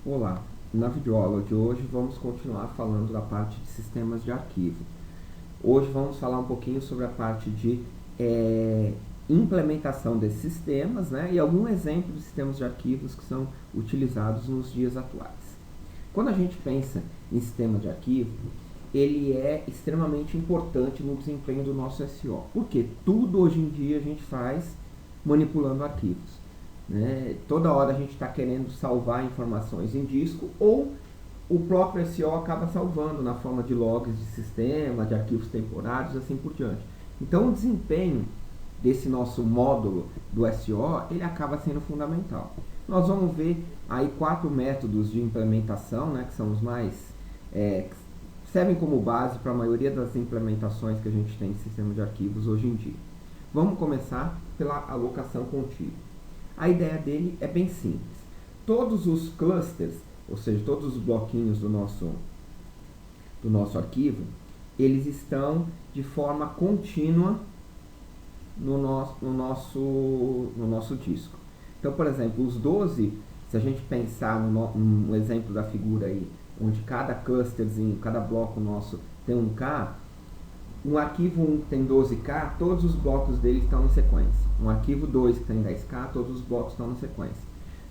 Olá, na videoaula de hoje vamos continuar falando da parte de sistemas de arquivo. Hoje vamos falar um pouquinho sobre a parte de implementação desses sistemas, né, e algum exemplo de sistemas de arquivos que são utilizados nos dias atuais. Quando a gente pensa em sistema de arquivo, ele é extremamente importante no desempenho do nosso SEO, porque tudo hoje em dia a gente faz manipulando arquivos. Né? Toda hora a gente está querendo salvar informações em disco ou o próprio SEO acaba salvando na forma de logs de sistema, de arquivos temporários, assim por diante. Então o desempenho desse nosso módulo do SEO, ele acaba sendo fundamental. Nós vamos ver aí 4 métodos de implementação, né, que são os mais servem como base para a maioria das implementações que a gente tem em sistema de arquivos hoje em dia. Vamos começar pela alocação contínua. A ideia dele é bem simples. Todos os clusters, ou seja, todos os bloquinhos do nosso arquivo, eles estão de forma contínua no nosso disco. Então, por exemplo, os 12, se a gente pensar no exemplo da figura aí, onde cada clusterzinho, cada bloco nosso tem 1K, um arquivo 1 que tem 12K, todos os blocos dele estão em sequência. Um arquivo 2 que tem 10K, todos os blocos estão na sequência.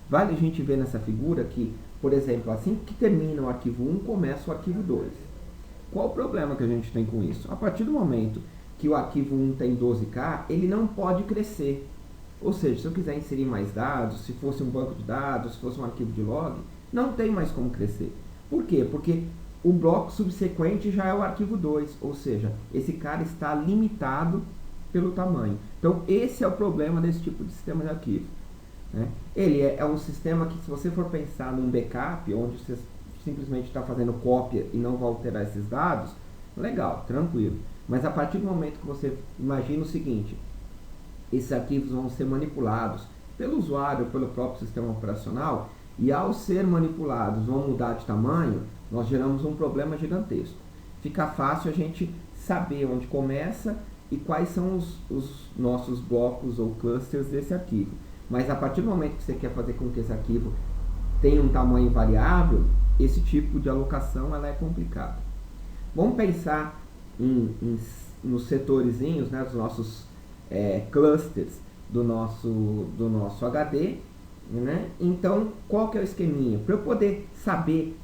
Vale a gente ver nessa figura que, por exemplo, assim que termina o arquivo 1, começa o arquivo 2. Qual o problema que a gente tem com isso? A partir do momento que o arquivo 1 tem 12K, ele não pode crescer. Ou seja, se eu quiser inserir mais dados, se fosse um banco de dados, se fosse um arquivo de log, não tem mais como crescer. Por quê? Porque o bloco subsequente já é o arquivo 2, ou seja, esse cara está limitado pelo tamanho. Então, esse é o problema desse tipo de sistema de arquivo. Né? Ele é um sistema que, se você for pensar num backup, onde você simplesmente está fazendo cópia e não vai alterar esses dados, legal, tranquilo. Mas a partir do momento que você imagina o seguinte, esses arquivos vão ser manipulados pelo usuário, pelo próprio sistema operacional, e ao ser manipulados vão mudar de tamanho, nós geramos um problema gigantesco. Fica fácil a gente saber onde começa e quais são os nossos blocos ou clusters desse arquivo. Mas a partir do momento que você quer fazer com que esse arquivo tenha um tamanho variável, esse tipo de alocação ela é complicada. Vamos pensar nos setorzinhos, né, dos nossos clusters do nosso HD. Né? Então, qual que é o esqueminha? Para eu poder saber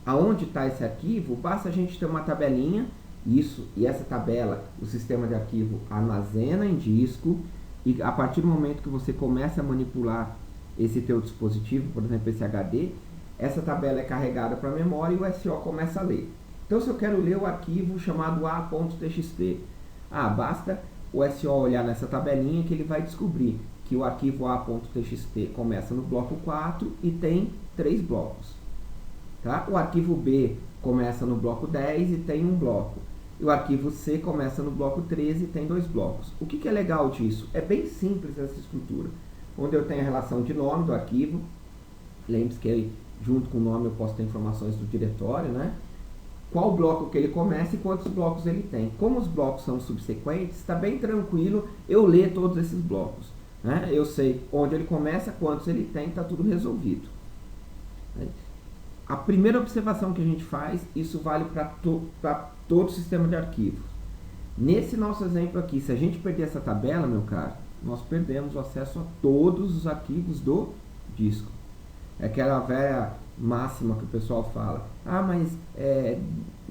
aonde está esse arquivo, basta a gente ter uma tabelinha, e essa tabela, o sistema de arquivo armazena em disco, e a partir do momento que você começa a manipular esse teu dispositivo, por exemplo, esse HD, essa tabela é carregada para a memória e o SEO começa a ler. Então, se eu quero ler o arquivo chamado a.txt, basta o SEO olhar nessa tabelinha que ele vai descobrir que o arquivo a.txt começa no bloco 4 e tem 3 blocos. Tá? O arquivo B começa no bloco 10 e tem um bloco. E o arquivo C começa no bloco 13 e tem 2 blocos. O que é legal disso? É bem simples essa estrutura, onde eu tenho a relação de nome do arquivo. Lembre-se que junto com o nome eu posso ter informações do diretório, né? Qual bloco que ele começa e quantos blocos ele tem. Como os blocos são subsequentes, está bem tranquilo eu ler todos esses blocos. Né? Eu sei onde ele começa, quantos ele tem, está tudo resolvido. A primeira observação que a gente faz, isso vale para todo o sistema de arquivos. Nesse nosso exemplo aqui, se a gente perder essa tabela, meu caro, nós perdemos o acesso a todos os arquivos do disco. É aquela velha máxima que o pessoal fala. Mas,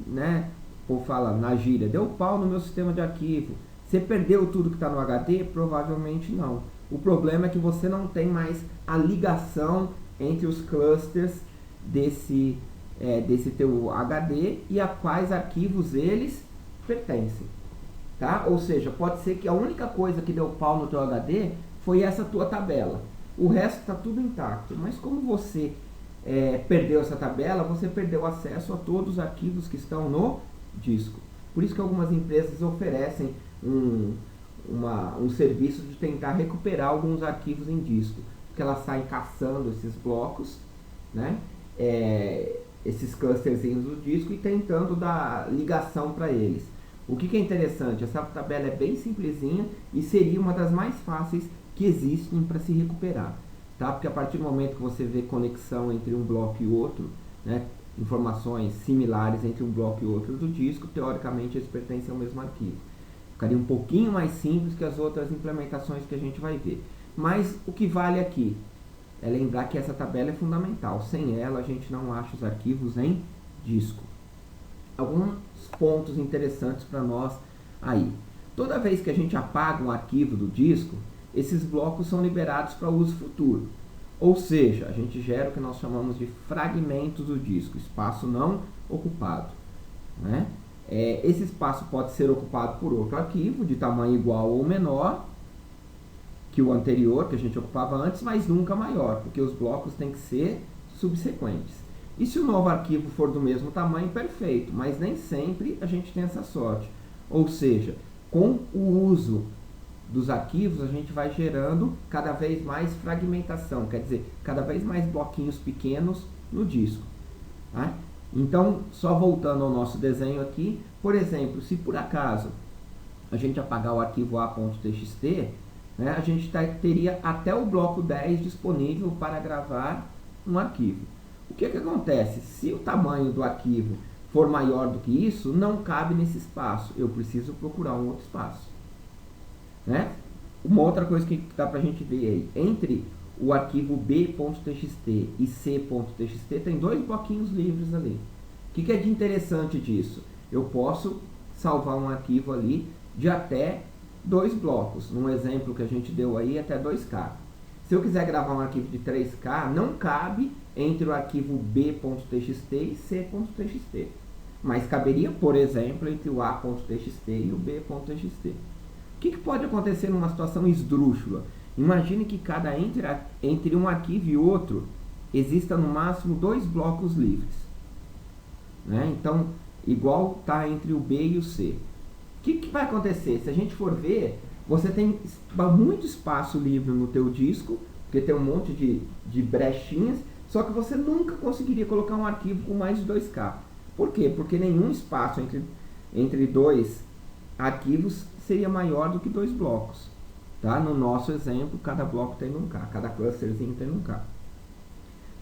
né, o povo fala na gíria, deu pau no meu sistema de arquivo. Você perdeu tudo que está no HD? Provavelmente não. O problema é que você não tem mais a ligação entre os clusters desse teu HD e a quais arquivos eles pertencem. Tá? Ou seja, pode ser que a única coisa que deu pau no teu HD foi essa tua tabela. O resto está tudo intacto. Mas como você perdeu essa tabela, você perdeu acesso a todos os arquivos que estão no disco. Por isso que algumas empresas oferecem um serviço de tentar recuperar alguns arquivos em disco, porque elas saem caçando esses blocos, né, esses clusterzinhos do disco e tentando dar ligação para eles. O que é interessante, essa tabela é bem simplesinha e seria uma das mais fáceis que existem para se recuperar. tá? Porque a partir do momento que você vê conexão entre um bloco e outro, né, informações similares entre um bloco e outro do disco, teoricamente eles pertencem ao mesmo arquivo. Ficaria um pouquinho mais simples que as outras implementações que a gente vai ver. Mas o que vale aqui é lembrar que essa tabela é fundamental. Sem ela, a gente não acha os arquivos em disco. Alguns pontos interessantes para nós aí. Toda vez que a gente apaga um arquivo do disco, esses blocos são liberados para uso futuro. Ou seja, a gente gera o que nós chamamos de fragmentos do disco, espaço não ocupado, né? Esse espaço pode ser ocupado por outro arquivo de tamanho igual ou menor que o anterior, que a gente ocupava antes, mas nunca maior, porque os blocos têm que ser subsequentes. E se o novo arquivo for do mesmo tamanho, perfeito, mas nem sempre a gente tem essa sorte. Ou seja, com o uso dos arquivos, a gente vai gerando cada vez mais fragmentação, quer dizer, cada vez mais bloquinhos pequenos no disco, tá? Então, só voltando ao nosso desenho aqui, por exemplo, se por acaso a gente apagar o arquivo a.txt, né, a gente teria até o bloco 10 disponível para gravar um arquivo. O que acontece? Se o tamanho do arquivo for maior do que isso, não cabe nesse espaço. Eu preciso procurar um outro espaço, né? Uma outra coisa que dá para a gente ver aí, entre o arquivo b.txt e c.txt tem dois bloquinhos livres ali. O que é de interessante disso? Eu posso salvar um arquivo ali de até 2 blocos. Num exemplo que a gente deu aí, até 2K. Se eu quiser gravar um arquivo de 3K, não cabe entre o arquivo b.txt e c.txt. Mas caberia, por exemplo, entre o a.txt e o b.txt. O que pode acontecer numa situação esdrúxula? Imagine que entre um arquivo e outro exista no máximo 2 blocos livres, né? Então, igual está entre o B e o C. O que vai acontecer? Se a gente for ver, você tem muito espaço livre no teu disco, porque tem um monte de brechinhas, só que você nunca conseguiria colocar um arquivo com mais de 2K. Por quê? Porque nenhum espaço entre 2 arquivos seria maior do que 2 blocos. Tá? No nosso exemplo, cada bloco tem 1K, cada clusterzinho tem 1K.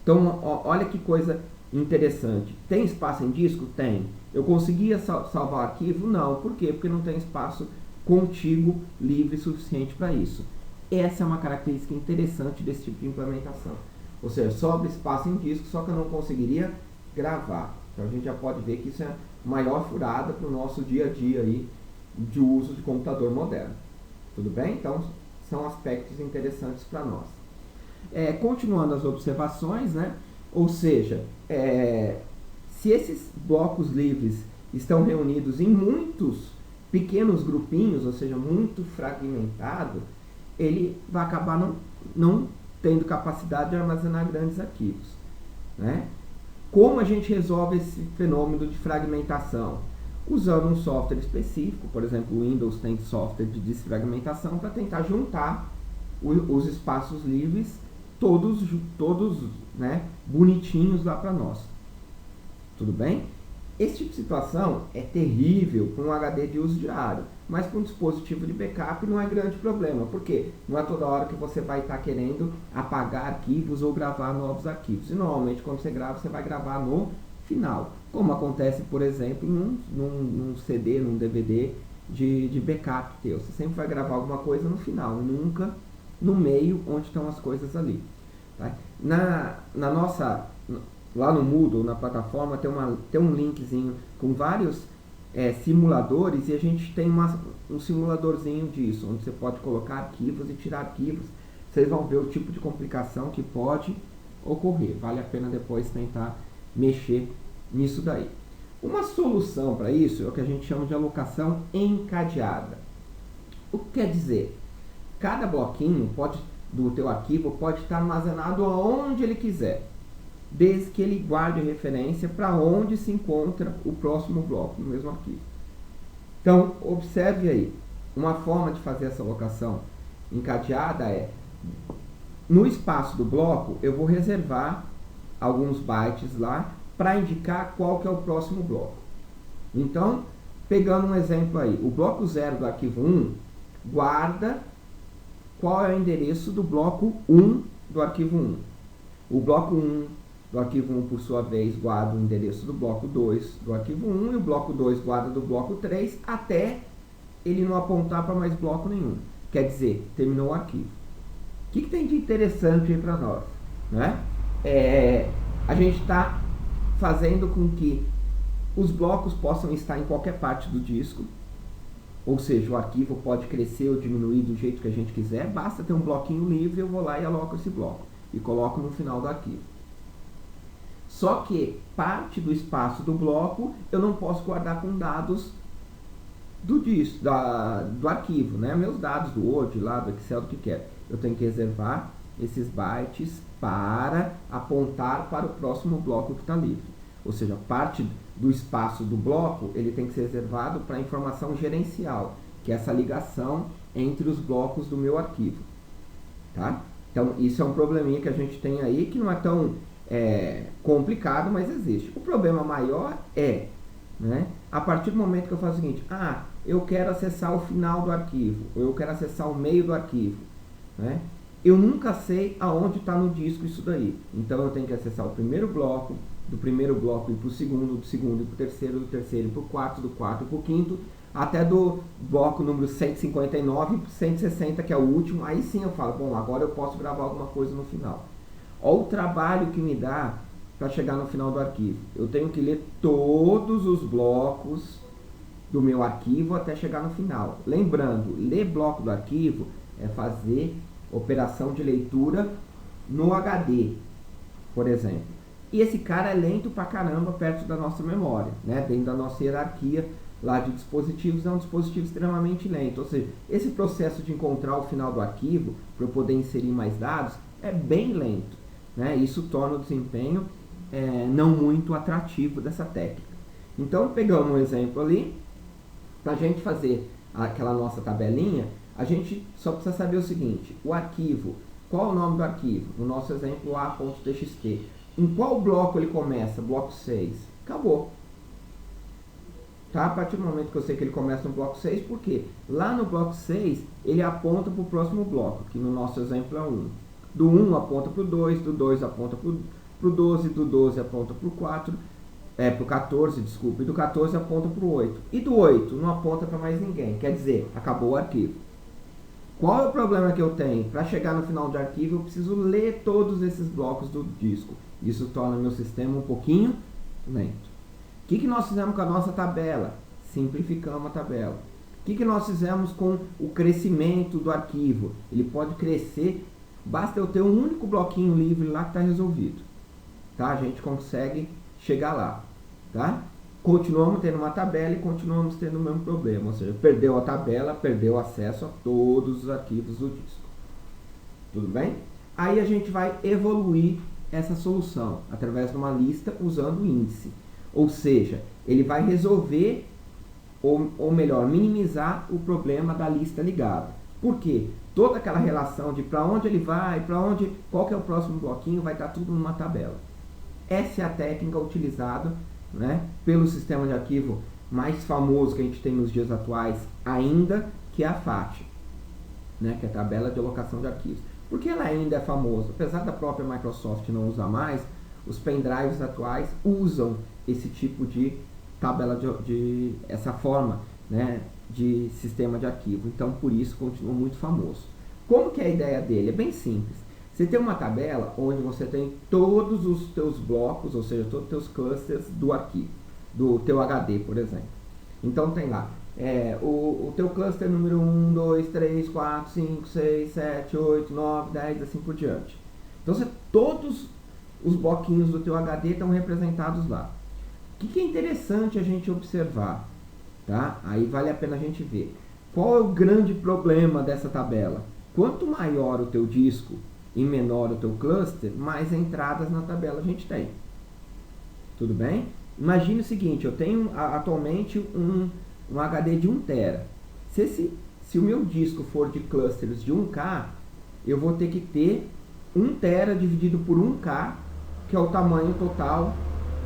Então, olha que coisa interessante. Tem espaço em disco? Tem. Eu conseguia salvar o arquivo? Não. Por quê? Porque não tem espaço contíguo livre suficiente para isso. Essa é uma característica interessante desse tipo de implementação. Ou seja, sobra espaço em disco, só que eu não conseguiria gravar. Então a gente já pode ver que isso é a maior furada para o nosso dia a dia aí de uso de computador moderno. Tudo bem? Então são aspectos interessantes para nós. Continuando as observações, né? Ou seja, se esses blocos livres estão reunidos em muitos pequenos grupinhos, ou seja, muito fragmentado, ele vai acabar não tendo capacidade de armazenar grandes arquivos, né? Como a gente resolve esse fenômeno de fragmentação? Usando um software específico, por exemplo, o Windows tem software de desfragmentação para tentar juntar os espaços livres todos né, bonitinhos lá para nós. Tudo bem? Esse tipo de situação é terrível para um HD de uso diário, mas para um dispositivo de backup não é grande problema. Por quê? Não é toda hora que você vai estar querendo apagar arquivos ou gravar novos arquivos. E normalmente quando você grava, você vai gravar no final. Como acontece, por exemplo, num CD, num DVD de backup teu. Você sempre vai gravar alguma coisa no final, nunca no meio onde estão as coisas ali. Tá? Lá no Moodle, na plataforma, tem um linkzinho com vários simuladores e a gente tem um simuladorzinho disso, onde você pode colocar arquivos e tirar arquivos. Vocês vão ver o tipo de complicação que pode ocorrer. Vale a pena depois tentar mexer nisso daí. Uma solução para isso é o que a gente chama de alocação encadeada. O que quer dizer? Cada bloquinho do teu arquivo pode estar armazenado aonde ele quiser, desde que ele guarde a referência para onde se encontra o próximo bloco no mesmo arquivo. Então, observe aí, uma forma de fazer essa alocação encadeada no espaço do bloco, eu vou reservar alguns bytes lá para indicar qual que é o próximo bloco. Então, pegando um exemplo aí, o bloco 0 do arquivo 1 guarda qual é o endereço do bloco 1 do arquivo 1. O bloco 1 do arquivo 1, por sua vez, guarda o endereço do bloco 2 do arquivo 1 e o bloco 2 guarda do bloco 3 até ele não apontar para mais bloco nenhum. Quer dizer, terminou o arquivo. O que tem de interessante aí para nós? Né? A gente está fazendo com que os blocos possam estar em qualquer parte do disco, ou seja, o arquivo pode crescer ou diminuir do jeito que a gente quiser, basta ter um bloquinho livre, eu vou lá e aloco esse bloco e coloco no final do arquivo. Só que parte do espaço do bloco eu não posso guardar com dados do disco, do arquivo, né? Meus dados do Word, lá do Excel, do que quer. Eu tenho que reservar esses bytes para apontar para o próximo bloco que está livre. Ou seja, parte do espaço do bloco ele tem que ser reservado para informação gerencial, que é essa ligação entre os blocos do meu arquivo. Tá? Então, isso é um probleminha que a gente tem aí, que não é tão complicado, mas existe. O problema maior é, né, a partir do momento que eu faço o seguinte, eu quero acessar o final do arquivo, ou eu quero acessar o meio do arquivo, né? Eu nunca sei aonde está no disco isso daí. Então eu tenho que acessar o primeiro bloco, do primeiro bloco ir para o segundo, do segundo ir para o terceiro, do terceiro ir para o quarto, do quarto para o quinto, até do bloco número 159 para 160, que é o último. Aí sim eu falo, bom, agora eu posso gravar alguma coisa no final. Olha o trabalho que me dá para chegar no final do arquivo. Eu tenho que ler todos os blocos do meu arquivo até chegar no final. Lembrando, ler bloco do arquivo é fazer operação de leitura no HD, por exemplo. E esse cara é lento pra caramba perto da nossa memória, né? Dentro da nossa hierarquia lá de dispositivos, é um dispositivo extremamente lento. Ou seja, esse processo de encontrar o final do arquivo para eu poder inserir mais dados é bem lento, né? Isso torna o desempenho não muito atrativo dessa técnica. Então, pegamos um exemplo ali, para a gente fazer aquela nossa tabelinha, a gente só precisa saber o seguinte, o arquivo, qual é o nome do arquivo? No nosso exemplo, a.txt. Em qual bloco ele começa? Bloco 6. Acabou. Tá? A partir do momento que eu sei que ele começa no bloco 6, por quê? Lá no bloco 6, ele aponta para o próximo bloco, que no nosso exemplo é 1. Do 1 aponta para o 2, do 2 aponta para o 12, do 12 aponta para o 4, para o 14, desculpa, e do 14 aponta para o 8. E do 8 não aponta para mais ninguém, quer dizer, acabou o arquivo. Qual é o problema que eu tenho? Para chegar no final do arquivo, eu preciso ler todos esses blocos do disco. Isso torna meu sistema um pouquinho lento. O que nós fizemos com a nossa tabela? Simplificamos a tabela. O que nós fizemos com o crescimento do arquivo? Ele pode crescer, basta eu ter um único bloquinho livre lá que está resolvido. Tá? A gente consegue chegar lá. Tá? Continuamos tendo uma tabela e continuamos tendo o mesmo problema, ou seja, perdeu a tabela, perdeu acesso a todos os arquivos do disco. Tudo bem? Aí a gente vai evoluir essa solução através de uma lista usando o índice. Ou seja, ele vai resolver, ou melhor, minimizar o problema da lista ligada. Por quê? Toda aquela relação de para onde ele vai, qual que é o próximo bloquinho, vai estar tudo numa tabela. Essa é a técnica utilizada, né, pelo sistema de arquivo mais famoso que a gente tem nos dias atuais ainda, que é a FAT, né, que é a tabela de alocação de arquivos. Por que ela ainda é famosa? Apesar da própria Microsoft não usar mais, os pendrives atuais usam esse tipo de tabela, essa forma, né, de sistema de arquivo. Então, por isso, continua muito famoso. Como que é a ideia dele? É bem simples. Você tem uma tabela onde você tem todos os teus blocos, ou seja, todos os teus clusters do arquivo, do teu HD, por exemplo. Então tem lá o teu cluster número 1, 2, 3, 4, 5, 6, 7, 8, 9, 10, assim por diante. Então todos os bloquinhos do teu HD estão representados lá. O que é interessante a gente observar? Tá? Aí vale a pena a gente ver. Qual é o grande problema dessa tabela? Quanto maior o teu disco e menor o teu cluster, mais entradas na tabela a gente tem. Tudo bem? Imagine o seguinte, eu tenho atualmente um HD de 1 tera. Se o meu disco for de clusters de 1K, eu vou ter que ter 1 tera dividido por 1K, que é o tamanho total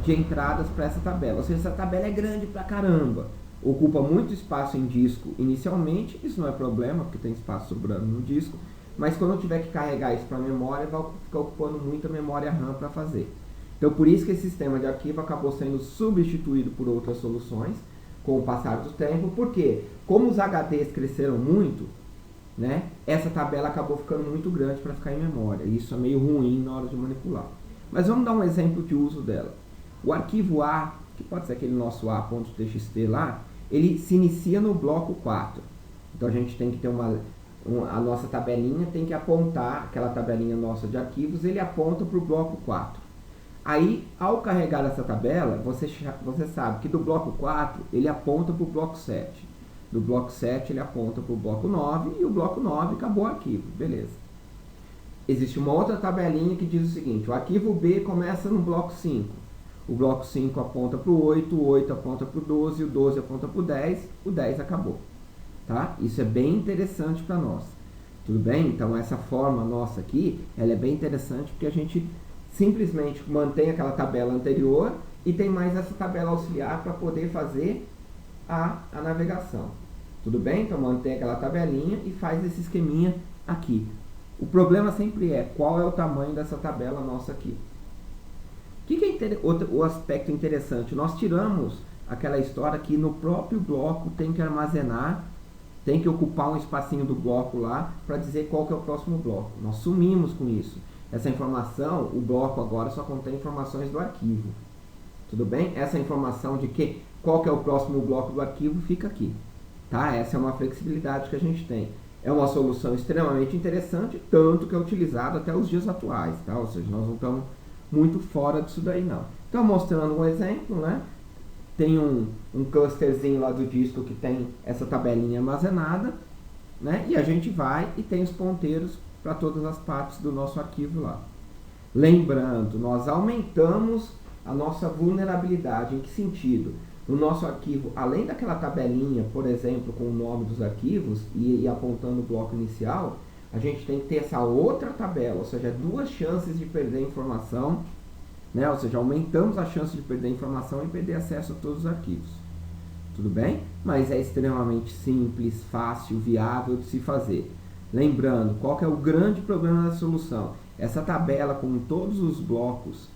de entradas para essa tabela. Ou seja, essa tabela é grande pra caramba. Ocupa muito espaço em disco inicialmente, isso não é problema, porque tem espaço sobrando no disco, mas quando eu tiver que carregar isso para a memória, vai ficar ocupando muita memória RAM para fazer. Então, por isso que esse sistema de arquivo acabou sendo substituído por outras soluções com o passar do tempo, porque como os HDs cresceram muito, né, essa tabela acabou ficando muito grande para ficar em memória. E isso é meio ruim na hora de manipular. Mas vamos dar um exemplo de uso dela. O arquivo A, que pode ser aquele nosso A.txt lá, ele se inicia no bloco 4. Então a gente tem que ter a nossa tabelinha tem que apontar, aquela tabelinha nossa de arquivos, ele aponta para o bloco 4. Aí, ao carregar essa tabela, você sabe que do bloco 4 ele aponta para o bloco 7. Do bloco 7 ele aponta para o bloco 9 e o bloco 9 acabou o arquivo, beleza. Existe uma outra tabelinha que diz o seguinte: o arquivo B começa no bloco 5. O bloco 5 aponta para o 8, o 8 aponta para o 12, o 12 aponta para o 10 acabou. Tá? Isso é bem interessante para nós. Tudo bem? Então essa forma nossa aqui, ela é bem interessante porque a gente simplesmente mantém aquela tabela anterior e tem mais essa tabela auxiliar para poder fazer a navegação. Tudo bem? Então mantém aquela tabelinha e faz esse esqueminha aqui. O problema sempre é qual é o tamanho dessa tabela nossa aqui. O que é o aspecto interessante? Nós tiramos aquela história que no próprio bloco tem que armazenar, tem que ocupar um espacinho do bloco lá para dizer qual que é o próximo bloco. Nós sumimos com isso. Essa informação, o bloco agora só contém informações do arquivo. Tudo bem? Essa informação de qual que é o próximo bloco do arquivo fica aqui. Tá? Essa é uma flexibilidade que a gente tem. É uma solução extremamente interessante, tanto que é utilizada até os dias atuais. Tá? Ou seja, nós não estamos muito fora disso daí não. Então, mostrando um exemplo, né? Tem um clusterzinho lá do disco que tem essa tabelinha armazenada, né? E a gente vai e tem os ponteiros para todas as partes do nosso arquivo lá. Lembrando, nós aumentamos a nossa vulnerabilidade. Em que sentido? No nosso arquivo, além daquela tabelinha, por exemplo, com o nome dos arquivos e apontando o bloco inicial, a gente tem que ter essa outra tabela, ou seja, duas chances de perder informação, né? Ou seja, aumentamos a chance de perder informação e perder acesso a todos os arquivos. Tudo bem? Mas é extremamente simples, fácil, viável de se fazer. Lembrando, qual que é o grande problema da solução? Essa tabela com todos os blocos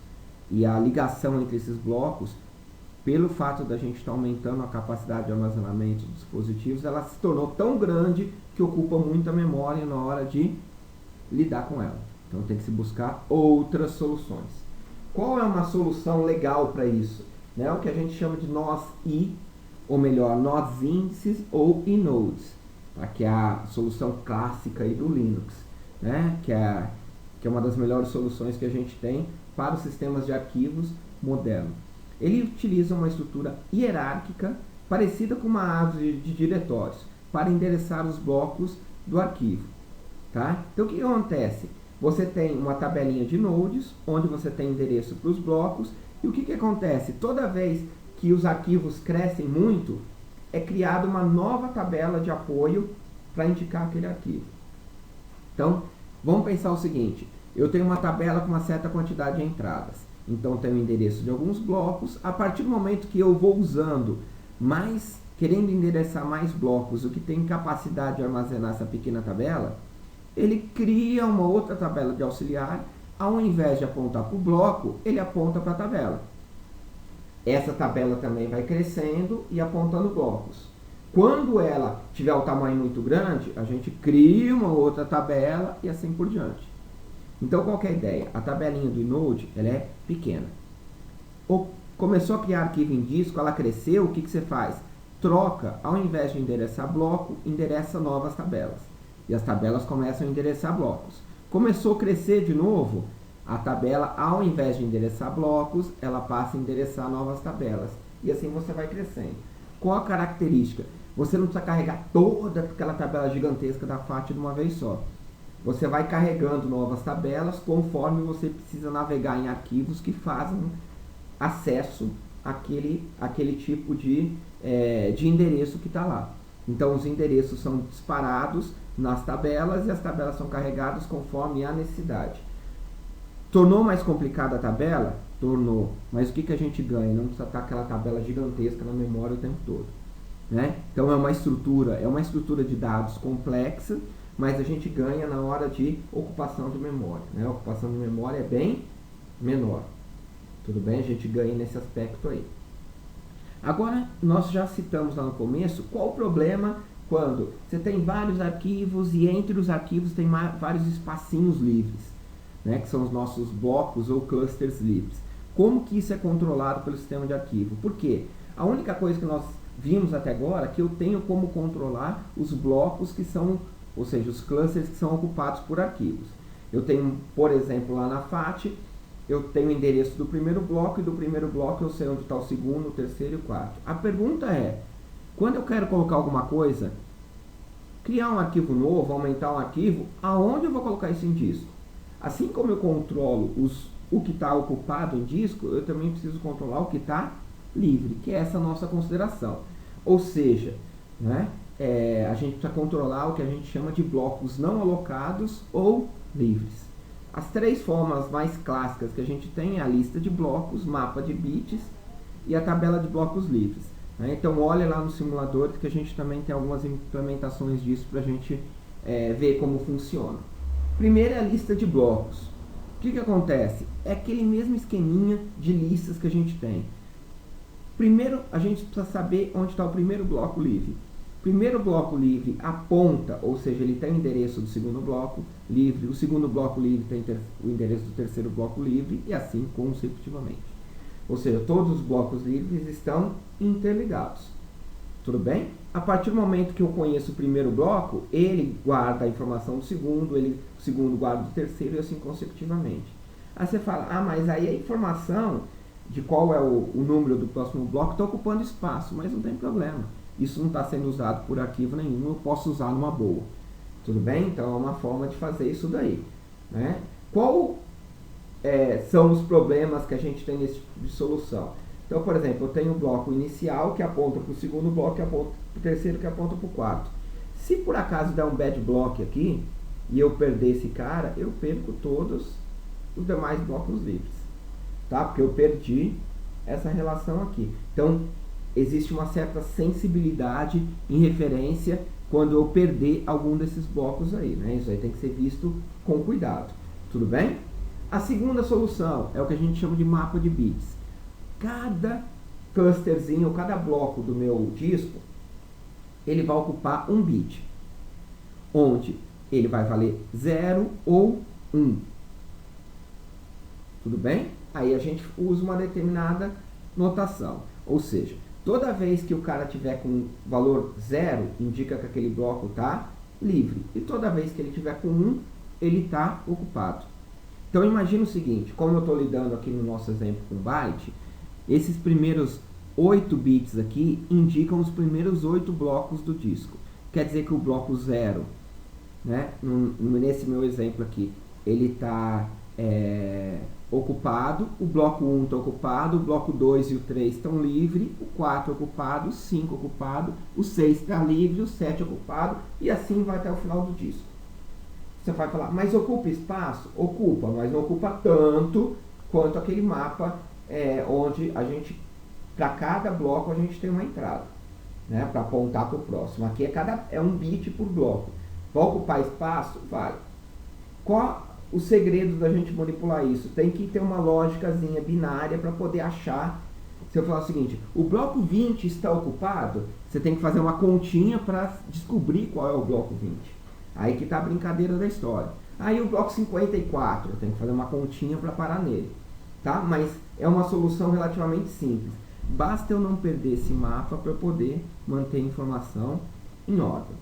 e a ligação entre esses blocos, pelo fato da gente estar aumentando a capacidade de armazenamento dos dispositivos, ela se tornou tão grande que ocupa muita memória na hora de lidar com ela. Então tem que se buscar outras soluções. Qual é uma solução legal para isso? Né? O que a gente chama de nós I, ou melhor, nós índices ou inodes, tá? Que é a solução clássica aí do Linux, né? que é uma das melhores soluções que a gente tem para os sistemas de arquivos modernos. Ele utiliza uma estrutura hierárquica parecida com uma árvore de diretórios para endereçar os blocos do arquivo. Tá? Então o que acontece? Você tem uma tabelinha de nodes, onde você tem endereço para os blocos, e o que acontece? Toda vez que os arquivos crescem muito, é criada uma nova tabela de apoio para indicar aquele arquivo. Então, vamos pensar o seguinte: eu tenho uma tabela com uma certa quantidade de entradas. Então, tem o endereço de alguns blocos. A partir do momento que eu vou usando querendo endereçar mais blocos, o que tem capacidade de armazenar essa pequena tabela, ele cria uma outra tabela de auxiliar. Ao invés de apontar para o bloco, ele aponta para a tabela. Essa tabela também vai crescendo e apontando blocos. Quando ela tiver um tamanho muito grande, a gente cria uma outra tabela e assim por diante. Então, qual que é a ideia? A tabelinha do inode, ela é pequena. Começou a criar arquivo em disco, ela cresceu, o que você faz? Troca, ao invés de endereçar bloco, endereça novas tabelas. E as tabelas começam a endereçar blocos. Começou a crescer de novo, a tabela, ao invés de endereçar blocos, ela passa a endereçar novas tabelas. E assim você vai crescendo. Qual a característica? Você não precisa carregar toda aquela tabela gigantesca da FAT de uma vez só. Você vai carregando novas tabelas conforme você precisa navegar em arquivos que fazem acesso àquele tipo de endereço que está lá. Então, os endereços são disparados nas tabelas e as tabelas são carregadas conforme a necessidade. Tornou mais complicada a tabela? Tornou. Mas o que a gente ganha? Não precisa estar aquela tabela gigantesca na memória o tempo todo. Né? Então, é uma estrutura de dados complexa, mas a gente ganha na hora de ocupação de memória, né? A ocupação de memória é bem menor. Tudo bem? A gente ganha nesse aspecto aí. Agora, nós já citamos lá no começo qual o problema quando você tem vários arquivos e entre os arquivos tem vários espacinhos livres, né, que são os nossos blocos ou clusters livres. Como que isso é controlado pelo sistema de arquivo? Por quê? A única coisa que nós vimos até agora é que eu tenho como controlar os blocos que são, ou seja, os clusters que são ocupados por arquivos. Eu tenho, por exemplo, lá na FAT, eu tenho o endereço do primeiro bloco e do primeiro bloco eu sei onde está o segundo, o terceiro e o quarto. A pergunta é, quando eu quero colocar alguma coisa, criar um arquivo novo, aumentar um arquivo, aonde eu vou colocar isso em disco? Assim como eu controlo o que está ocupado em disco, eu também preciso controlar o que está livre, que é essa nossa consideração. Ou seja, né, a gente precisa controlar o que a gente chama de blocos não alocados ou livres. As três formas mais clássicas que a gente tem é a lista de blocos, mapa de bits e a tabela de blocos livres. Né? Então, olha lá no simulador que a gente também tem algumas implementações disso para a gente ver como funciona. Primeiro é a lista de blocos. O que acontece? É aquele mesmo esqueminha de listas que a gente tem. Primeiro, a gente precisa saber onde está o primeiro bloco livre. Primeiro bloco livre aponta, ou seja, ele tem o endereço do segundo bloco livre, o segundo bloco livre tem o endereço do terceiro bloco livre e assim consecutivamente. Ou seja, todos os blocos livres estão interligados. Tudo bem? A partir do momento que eu conheço o primeiro bloco, ele guarda a informação do segundo, o segundo guarda do terceiro e assim consecutivamente. Aí você fala, mas aí a informação de qual é o número do próximo bloco está ocupando espaço, mas não tem problema. Isso não está sendo usado por arquivo nenhum, eu posso usar numa boa. Tudo bem? Então é uma forma de fazer isso daí. Né? Qual são os problemas que a gente tem nesse tipo de solução? Então, por exemplo, eu tenho o bloco inicial que aponta para o segundo bloco, que aponta para o terceiro, que aponta para o quarto. Se por acaso der um bad block aqui, e eu perder esse cara, eu perco todos os demais blocos livres. Tá? Porque eu perdi essa relação aqui. Então, existe uma certa sensibilidade em referência quando eu perder algum desses blocos aí, né? Isso aí tem que ser visto com cuidado. Tudo bem? A segunda solução é o que a gente chama de mapa de bits. Cada clusterzinho, cada bloco do meu disco, ele vai ocupar um bit, onde ele vai valer 0 ou 1. Tudo bem? Aí a gente usa uma determinada notação. Ou seja, toda vez que o cara tiver com valor 0, indica que aquele bloco está livre. E toda vez que ele tiver com 1, ele está ocupado. Então imagina o seguinte, como eu estou lidando aqui no nosso exemplo com byte, esses primeiros 8 bits aqui indicam os primeiros 8 blocos do disco. Quer dizer que o bloco 0, né, nesse meu exemplo aqui, ele está ocupado, o bloco 1 está ocupado, o bloco 2 e o 3 estão livres, o 4 ocupado, o 5 ocupado, o 6 está livre, o 7 ocupado, e assim vai até o final do disco. Você vai falar, mas ocupa espaço? Ocupa, mas não ocupa tanto quanto aquele mapa onde a gente, para cada bloco, a gente tem uma entrada, né, para apontar para o próximo. Aqui é um bit por bloco. Vai ocupar espaço? Vai. Qual o segredo da gente manipular isso? Tem que ter uma lógicazinha binária para poder achar. Se eu falar o seguinte, o bloco 20 está ocupado, você tem que fazer uma continha para descobrir qual é o bloco 20. Aí que está a brincadeira da história. Aí o bloco 54, eu tenho que fazer uma continha para parar nele. Tá? Mas é uma solução relativamente simples. Basta eu não perder esse mapa para poder manter a informação em ordem.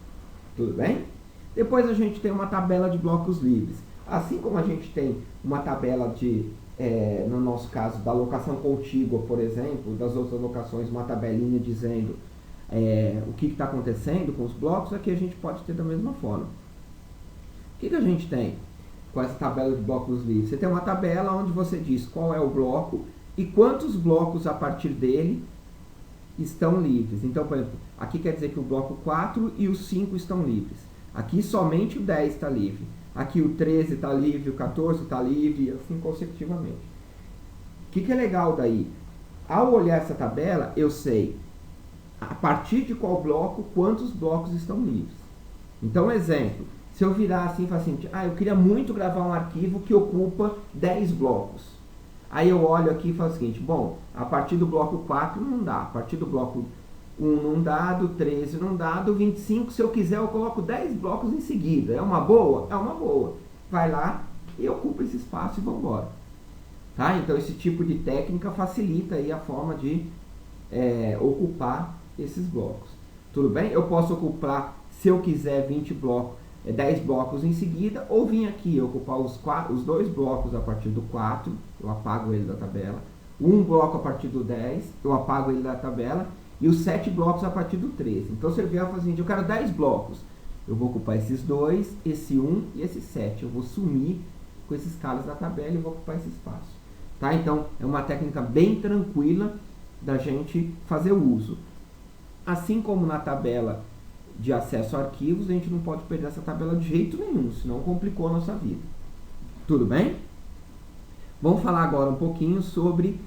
Tudo bem? Depois a gente tem uma tabela de blocos livres. Assim como a gente tem uma tabela de, no nosso caso, da alocação contígua, por exemplo, das outras alocações, uma tabelinha dizendo o que está acontecendo com os blocos, aqui a gente pode ter da mesma forma. O que a gente tem com essa tabela de blocos livres? Você tem uma tabela onde você diz qual é o bloco e quantos blocos a partir dele estão livres. Então, por exemplo, aqui quer dizer que o bloco 4 e o 5 estão livres. Aqui somente o 10 está livre. Aqui o 13 está livre, o 14 está livre, e assim consecutivamente. O que é legal daí? Ao olhar essa tabela, eu sei a partir de qual bloco, quantos blocos estão livres. Então, exemplo, Se eu virar assim e falar assim, eu queria muito gravar um arquivo que ocupa 10 blocos. Aí eu olho aqui e falo o seguinte, bom, a partir do bloco 4 não dá, a partir do bloco 1 não dá, do 13 não dá, do 25, se eu quiser, eu coloco 10 blocos em seguida. É uma boa? É uma boa. Vai lá e ocupa esse espaço e vamos embora. Tá? Então, esse tipo de técnica facilita aí a forma de ocupar esses blocos. Tudo bem? Eu posso ocupar, se eu quiser, 10 blocos em seguida, ou vir aqui e ocupar os 2 blocos a partir do 4, eu apago ele da tabela, um bloco a partir do 10, eu apago ele da tabela, e os 7 blocos a partir do 13. Então, se eu vier fazer, eu quero 10 blocos, eu vou ocupar esses 2, esse 1 e esse 7. Eu vou sumir com esses caras da tabela e vou ocupar esse espaço. Tá? Então, é uma técnica bem tranquila da gente fazer uso. Assim como na tabela de acesso a arquivos, a gente não pode perder essa tabela de jeito nenhum, senão complicou a nossa vida. Tudo bem? Vamos falar agora um pouquinho sobre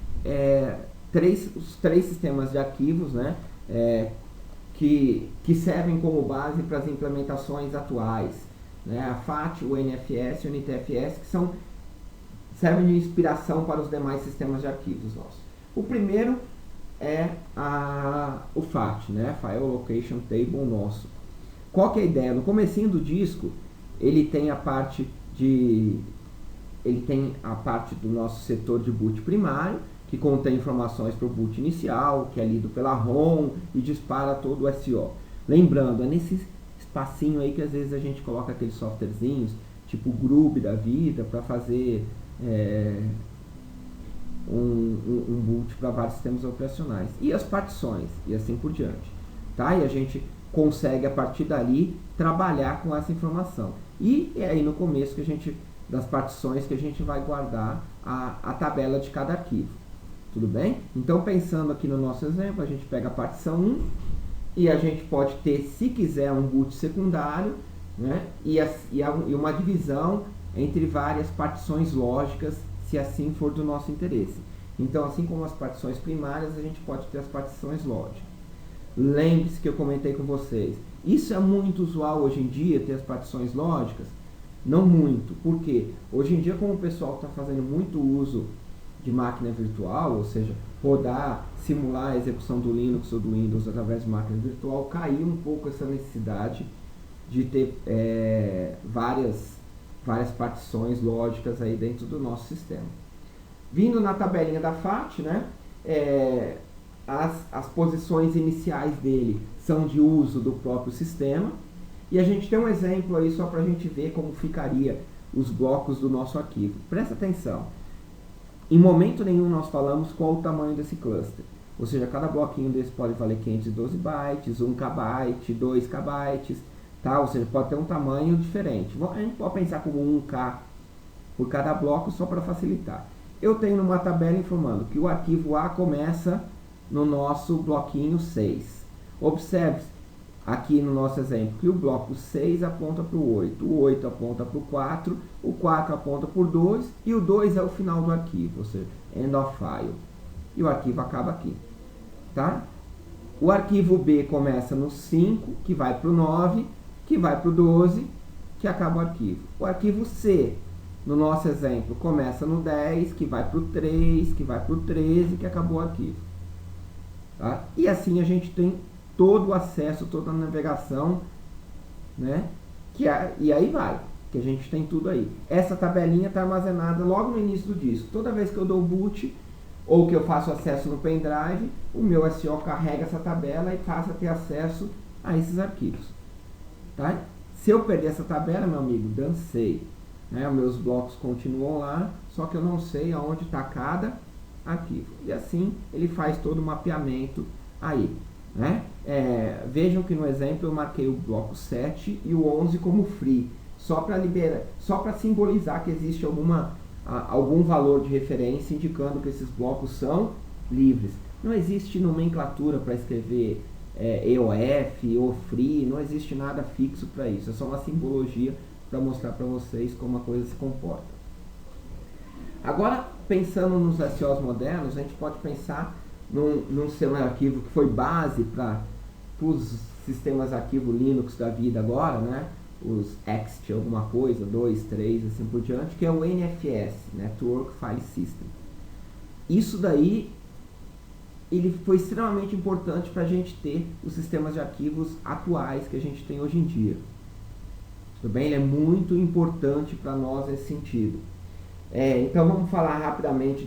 os 3 sistemas de arquivos, né, que servem como base para as implementações atuais. Né, a FAT, o NFS e o NTFS, que servem de inspiração para os demais sistemas de arquivos nossos. O primeiro é o FAT, né? File Allocation Table nosso. Qual que é a ideia? No comecinho do disco, ele tem a parte do nosso setor de boot primário, que contém informações para o boot inicial, que é lido pela ROM e dispara todo o SO. Lembrando, é nesse espacinho aí que às vezes a gente coloca aqueles softwarezinhos, tipo o Groove da vida, para fazer um boot para vários sistemas operacionais. E as partições, e assim por diante. Tá? E a gente consegue, a partir dali, trabalhar com essa informação. E é aí no começo das partições que a gente vai guardar a tabela de cada arquivo. Tudo bem? Então, pensando aqui no nosso exemplo, a gente pega a partição 1 e a gente pode ter, se quiser, um boot secundário, né? e uma divisão entre várias partições lógicas, se assim for do nosso interesse. Então, assim como as partições primárias, a gente pode ter as partições lógicas. Lembre-se que eu comentei com vocês, isso é muito usual hoje em dia, ter as partições lógicas? Não muito. Por quê? Hoje em dia, como o pessoal está fazendo muito uso de máquina virtual, ou seja, simular a execução do Linux ou do Windows através de máquina virtual, caiu um pouco essa necessidade de ter várias partições lógicas aí dentro do nosso sistema. Vindo na tabelinha da FAT, né, as posições iniciais dele são de uso do próprio sistema, e a gente tem um exemplo aí só para a gente ver como ficaria os blocos do nosso arquivo. Presta atenção, em momento nenhum nós falamos qual o tamanho desse cluster, ou seja, cada bloquinho desse pode valer 512 bytes, 1 KB, 2 KB, tá? Ou seja, pode ter um tamanho diferente. A gente pode pensar como 1K por cada bloco, só para facilitar. Eu tenho numa tabela informando que o arquivo A começa no nosso bloquinho 6. Observe aqui no nosso exemplo que o bloco 6 aponta para o 8, o 8 aponta para o 4, o 4 aponta para o 2 e o 2 é o final do arquivo, ou seja, end of file. E o arquivo acaba aqui. Tá? O arquivo B começa no 5, que vai para o 9, que vai para o 12, que acaba o arquivo. O arquivo C, no nosso exemplo, começa no 10, que vai para o 3, que vai para o 13, que acabou o arquivo. Tá? E assim a gente tem todo o acesso, toda a navegação, né? E aí vai, que a gente tem tudo aí. Essa tabelinha está armazenada logo no início do disco. Toda vez que eu dou boot, ou que eu faço acesso no pendrive, o meu SO carrega essa tabela e passa a ter acesso a esses arquivos. Tá? Se eu perder essa tabela, meu amigo, dancei. Né? Os meus blocos continuam lá, só que eu não sei aonde está cada arquivo. E assim ele faz todo o mapeamento aí. Né? Vejam que no exemplo eu marquei o bloco 7 e o 11 como free, só para simbolizar que existe algum valor de referência indicando que esses blocos são livres. Não existe nomenclatura para escrever EOF ou free, não existe nada fixo para isso, é só uma simbologia para mostrar para vocês como a coisa se comporta. Agora, pensando nos SOs modernos, a gente pode pensar num sistema de arquivo que foi base para os sistemas de arquivo Linux da vida agora, né? os ext alguma coisa, 2, 3, assim por diante, que é o NFS, Network File System. Isso daí, ele foi extremamente importante para a gente ter os sistemas de arquivos atuais que a gente tem hoje em dia. Tudo bem? Ele é muito importante para nós nesse sentido. Então vamos falar rapidamente,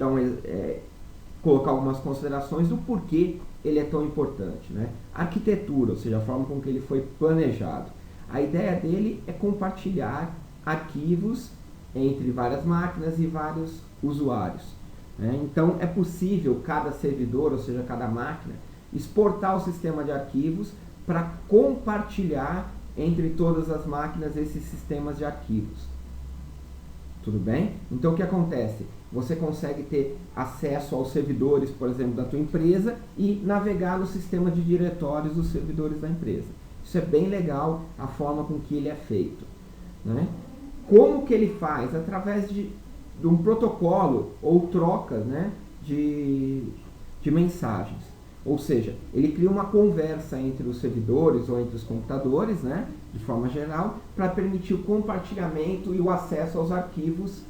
colocar algumas considerações do porquê ele é tão importante, né? Arquitetura, ou seja, a forma com que ele foi planejado. A ideia dele é compartilhar arquivos entre várias máquinas e vários usuários, né? Então é possível cada servidor, ou seja, cada máquina, exportar o sistema de arquivos para compartilhar entre todas as máquinas esses sistemas de arquivos. Tudo bem? Então o que acontece? Você consegue ter acesso aos servidores, por exemplo, da tua empresa e navegar no sistema de diretórios dos servidores da empresa. Isso é bem legal, a forma com que ele é feito, né? Como que ele faz? Através de um protocolo ou trocas, né, de mensagens. Ou seja, ele cria uma conversa entre os servidores ou entre os computadores, né, de forma geral, para permitir o compartilhamento e o acesso aos arquivos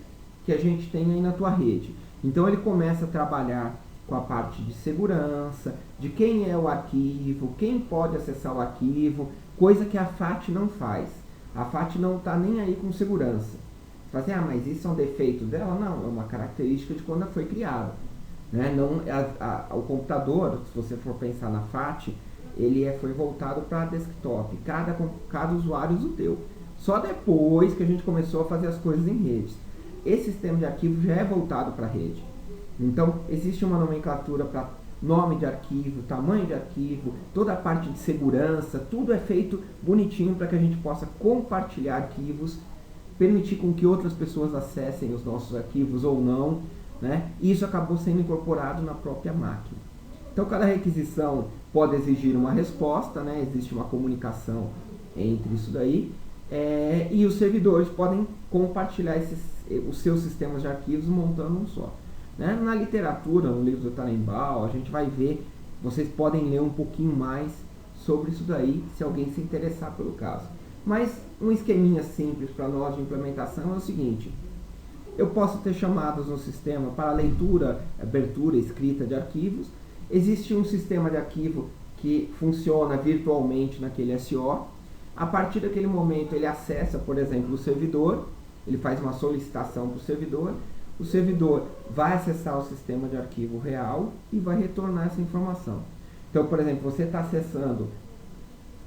que a gente tem aí na tua rede. Então ele começa a trabalhar com a parte de segurança, de quem é o arquivo, quem pode acessar o arquivo, coisa que a FAT não faz. A FAT não está nem aí com segurança. Você fala assim, mas isso é um defeito dela? Não, é uma característica de quando ela foi criada. Né? Não, o computador, se você for pensar na FAT, ele foi voltado para desktop. Cada usuário usa o teu. Só depois que a gente começou a fazer as coisas em redes. Esse sistema de arquivo já é voltado para a rede. Então, existe uma nomenclatura para nome de arquivo, tamanho de arquivo, toda a parte de segurança, tudo é feito bonitinho para que a gente possa compartilhar arquivos, permitir com que outras pessoas acessem os nossos arquivos ou não, né? E isso acabou sendo incorporado na própria máquina. Então, cada requisição pode exigir uma resposta, né? Existe uma comunicação entre isso daí, e os servidores podem compartilhar os seus sistemas de arquivos montando um só. Né? Na literatura, no livro do Tannenbaum, a gente vai ver, vocês podem ler um pouquinho mais sobre isso daí, se alguém se interessar pelo caso. Mas um esqueminha simples para nós de implementação é o seguinte: eu posso ter chamadas no sistema para leitura, abertura, escrita de arquivos. Existe um sistema de arquivo que funciona virtualmente naquele SO. A partir daquele momento ele acessa, por exemplo, o servidor, ele faz uma solicitação para o servidor vai acessar o sistema de arquivo real e vai retornar essa informação. Então, por exemplo, você está acessando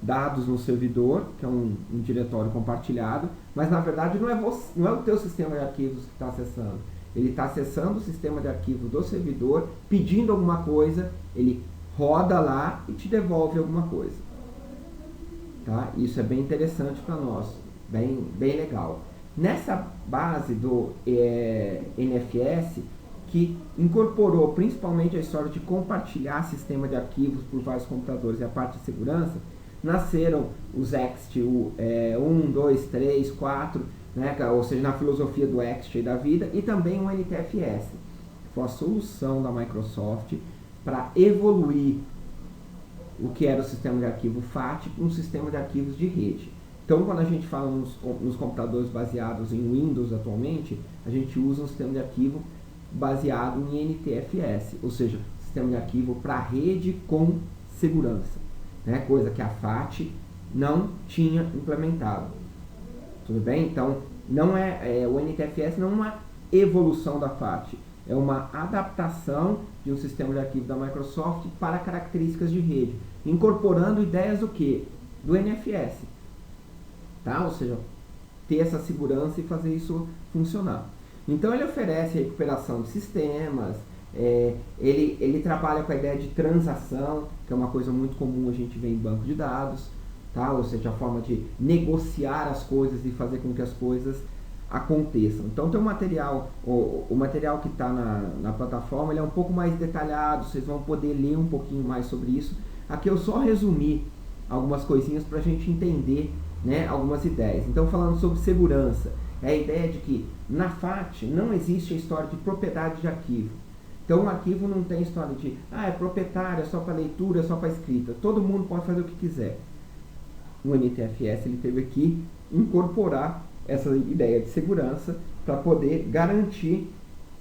dados no servidor, que é um diretório compartilhado, mas na verdade não é o teu sistema de arquivos que está acessando. Ele está acessando o sistema de arquivos do servidor, pedindo alguma coisa, ele roda lá e te devolve alguma coisa. Tá? Isso é bem interessante para nós, bem legal. Nessa base do NFS, que incorporou principalmente a história de compartilhar sistema de arquivos por vários computadores e a parte de segurança, nasceram os ext 1, 2, 3, 4, né, ou seja, na filosofia do ext e da vida, e também o NTFS, que foi a solução da Microsoft para evoluir o que era o sistema de arquivo FAT para um sistema de arquivos de rede. Então, quando a gente fala nos computadores baseados em Windows atualmente, a gente usa um sistema de arquivo baseado em NTFS, ou seja, sistema de arquivo para rede com segurança, né? Coisa que a FAT não tinha implementado. Tudo bem? Então, o NTFS não é uma evolução da FAT, é uma adaptação de um sistema de arquivo da Microsoft para características de rede, incorporando ideias do quê? Do NFS. Tá? Ou seja, ter essa segurança e fazer isso funcionar. Então ele oferece recuperação de sistemas, ele trabalha com a ideia de transação, que é uma coisa muito comum a gente ver em banco de dados, tá? Ou seja, a forma de negociar as coisas e fazer com que as coisas aconteçam. Então tem um material, o material que está na plataforma, ele é um pouco mais detalhado, vocês vão poder ler um pouquinho mais sobre isso. Aqui eu só resumi algumas coisinhas para a gente entender, né, algumas ideias. Então, falando sobre segurança, é a ideia de que na FAT não existe a história de propriedade de arquivo. Então, o arquivo não tem história de é proprietário, é só para leitura, é só para escrita. Todo mundo pode fazer o que quiser. o NTFS ele teve que incorporar essa ideia de segurança para poder garantir,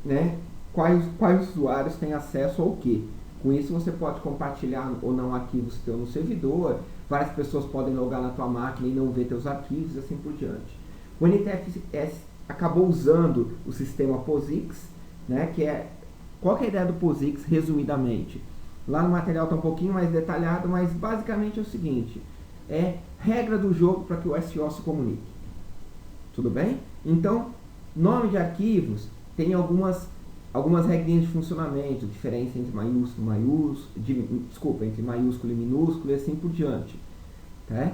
né, quais usuários têm acesso ao quê. Com isso você pode compartilhar ou não arquivos teu no servidor, várias pessoas podem logar na tua máquina e não ver teus arquivos e assim por diante. O NTFS acabou usando o sistema POSIX, né, qual que é a ideia do POSIX resumidamente? Lá no material está um pouquinho mais detalhado, mas basicamente é o seguinte, é regra do jogo para que o SO se comunique. Tudo bem? Então, nome de arquivos tem algumas regrinhas de funcionamento, diferença entre entre maiúsculo e minúsculo e assim por diante. Tá?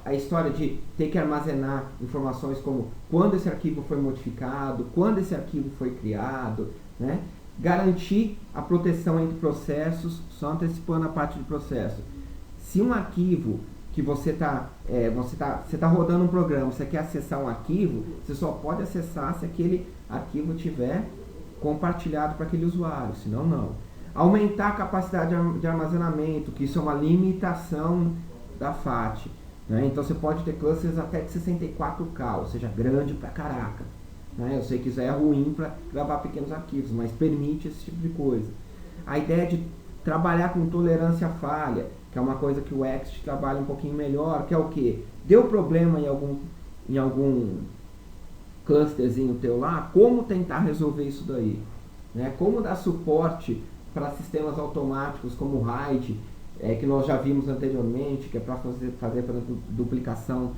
A história de ter que armazenar informações como quando esse arquivo foi modificado, quando esse arquivo foi criado, né? Garantir a proteção entre processos, só antecipando a parte de processo. Se um arquivo que você está rodando um programa, você quer acessar um arquivo, você só pode acessar se aquele arquivo tiver compartilhado para aquele usuário, senão não. Aumentar a capacidade de armazenamento, que isso é uma limitação da FAT. Né? Então você pode ter clusters até de 64K, ou seja, grande pra caraca. Né? Eu sei que isso é ruim para gravar pequenos arquivos, mas permite esse tipo de coisa. A ideia de trabalhar com tolerância à falha, que é uma coisa que o Ext trabalha um pouquinho melhor, que é o que? Deu problema em algum clusterzinho teu lá, como tentar resolver isso daí? Né? Como dar suporte para sistemas automáticos como o RAID, que nós já vimos anteriormente, que é para fazer por exemplo, duplicação,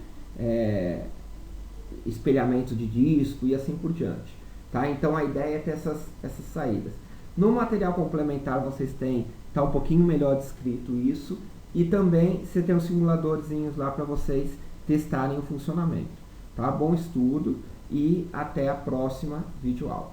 espelhamento de disco e assim por diante. Tá? Então a ideia é ter essas saídas. No material complementar vocês têm, está um pouquinho melhor descrito isso, e também você tem os simuladorzinhos lá para vocês testarem o funcionamento. Tá? Bom estudo e até a próxima videoaula.